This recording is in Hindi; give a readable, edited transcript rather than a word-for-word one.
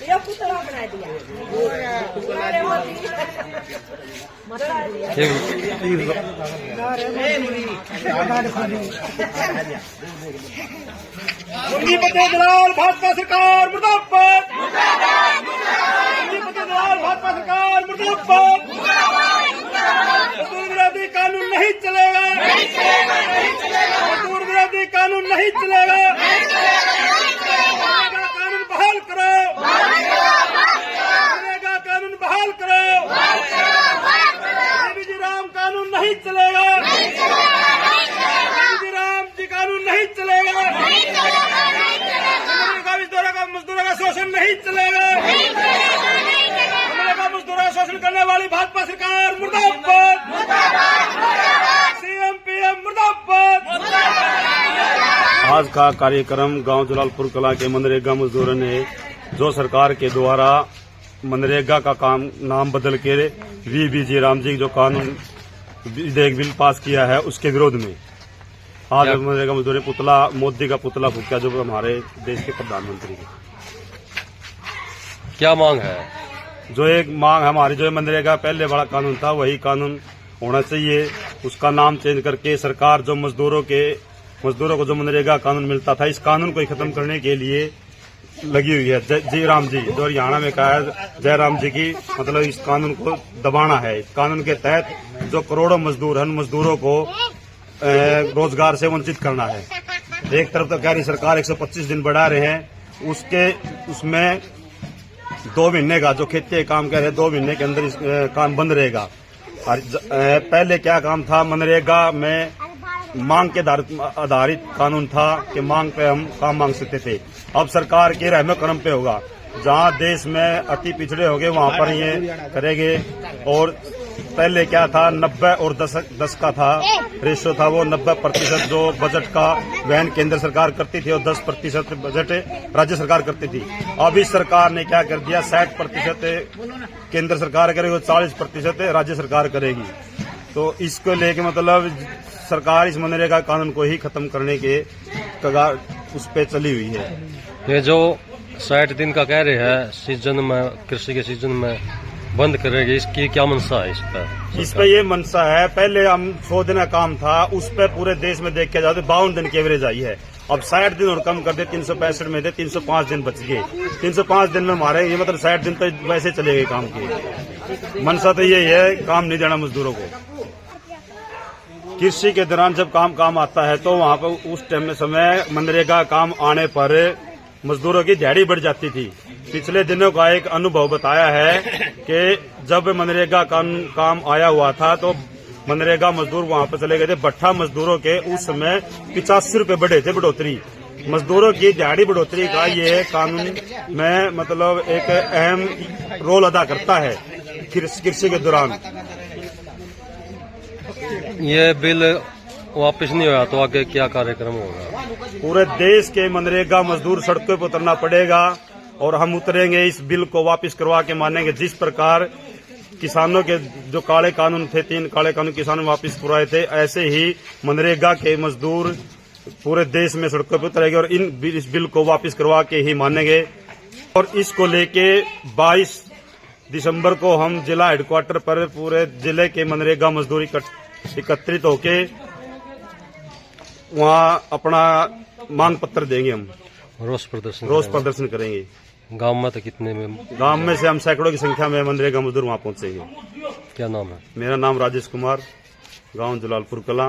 ये पुतला बना दिया। मुंडी पते दलाल भाजपा सरकार मुर्दाबाद। मुंडी पते दलाल भाजपा सरकार मुर्दाबाद। मजदूर विरोधी कानून नहीं चलेगा। मजदूर विरोधी कानून नहीं चलेगा। कानून बहाल करो। कानून बहाल करो। जी राम कानून नहीं चलेगा। जी राम जी कानून नहीं चलेगा। मजदूरों का शोषण नहीं चलेगा। मजदूरों का शोषण करने वाली भाजपा सरकार मुर्दाबाद। सीएम पीएम मुर्दाबाद। आज का कार्यक्रम गांव जलालपुर कला के मनरेगा मजदूरों ने जो सरकार के द्वारा मनरेगा का काम नाम बदल के वीबीजी राम जी जो कानून विधेयक बिल पास किया है उसके विरोध में आज मनरेगा मजदूर पुतला मोदी का पुतला फूका जो हमारे देश के प्रधानमंत्री की क्या मांग है? जो एक मांग हमारी जो मनरेगा पहले बड़ा कानून था वही कानून होना चाहिए। उसका नाम चेंज करके सरकार जो मजदूरों को जो मनरेगा कानून मिलता था इस कानून को खत्म करने के लिए लगी हुई है। जय राम जी जो हरियाणा में कहा है जय राम जी की मतलब इस कानून को दबाना है। इस कानून के तहत जो करोड़ों मजदूर हैं मजदूरों को रोजगार से वंचित करना है। एक तरफ तो कह रही सरकार 125 दिन बढ़ा रहे हैं उसमें 2 महीने का जो खेती के काम कह रहे हैं 2 महीने के अंदर इस काम बंद रहेगा। और पहले क्या काम था मनरेगा में मांग के आधारित कानून था कि मांग पे हम काम मांग सकते थे। अब सरकार के रहम करम पे होगा। जहां देश में अति पिछड़े हो गए वहां पर ये करेंगे। और पहले क्या था 90 और 10 का था रेशो था वो 90% जो बजट का वहन केंद्र सरकार करती थी और 10% बजट राज्य सरकार करती थी। अब इस सरकार ने क्या कर दिया 60% केंद्र सरकार करेगी 40% राज्य सरकार करेगी। तो इसको लेके मतलब सरकार इस मनरेगा कानून को ही खत्म करने के कगार उस पे चली हुई है। ये जो 60 दिन का कह रहे हैं सीजन में कृषि के सीजन में बंद करेगी इसकी क्या मंशा है? इस पे ये मंशा है पहले हम 100 दिन का काम था उस पे पूरे देश में देख के जाते 52 दिन की एवरेज आई है। अब 60 दिन और कम कर दे 365 में थे 305 दिन बच गए। 305 दिन में हमारे ये मतलब 60 दिन तो वैसे चले गए काम के। मंशा तो यही है काम नहीं देना मजदूरों को। कृषि के दौरान जब काम आता है तो वहां पर उस टाइम में समय मनरेगा काम आने पर मजदूरों की दिहाड़ी बढ़ जाती थी। पिछले दिनों का एक अनुभव बताया है कि जब मनरेगा काम आया हुआ था तो मनरेगा मजदूर वहां पर चले गए थे। भट्ठा मजदूरों के उस समय 85 रुपए बढ़े थे बढ़ोतरी। मजदूरों की दिहाड़ी बढ़ोतरी का ये कानून में मतलब एक अहम रोल अदा करता है कृषि के दौरान। ये बिल वापस नहीं हुआ तो आगे क्या कार्यक्रम होगा? पूरे देश के मनरेगा मजदूर सड़कों पर उतरना पड़ेगा और हम उतरेंगे इस बिल को वापस करवा के मानेंगे। जिस प्रकार किसानों के जो काले कानून थे 3 काले कानून किसानों ने वापस करवाए थे ऐसे ही मनरेगा के मजदूर पूरे देश में सड़कों पर उतरेंगे और इस बिल को वापस करवा के ही मानेंगे। और इसको लेके 22 दिसंबर को हम जिला हेडक्वार्टर पर पूरे जिले के मनरेगा मजदूर एकत्रित होके वहाँ अपना मांग पत्र देंगे। हम रोष प्रदर्शन करेंगे। गांव में तो कितने में? गांव में से हम सैकड़ों की संख्या में मनरेगा मजदूर वहाँ पहुंचेंगे। क्या नाम है? मेरा नाम राजेश कुमार, गांव जलालपुर कला।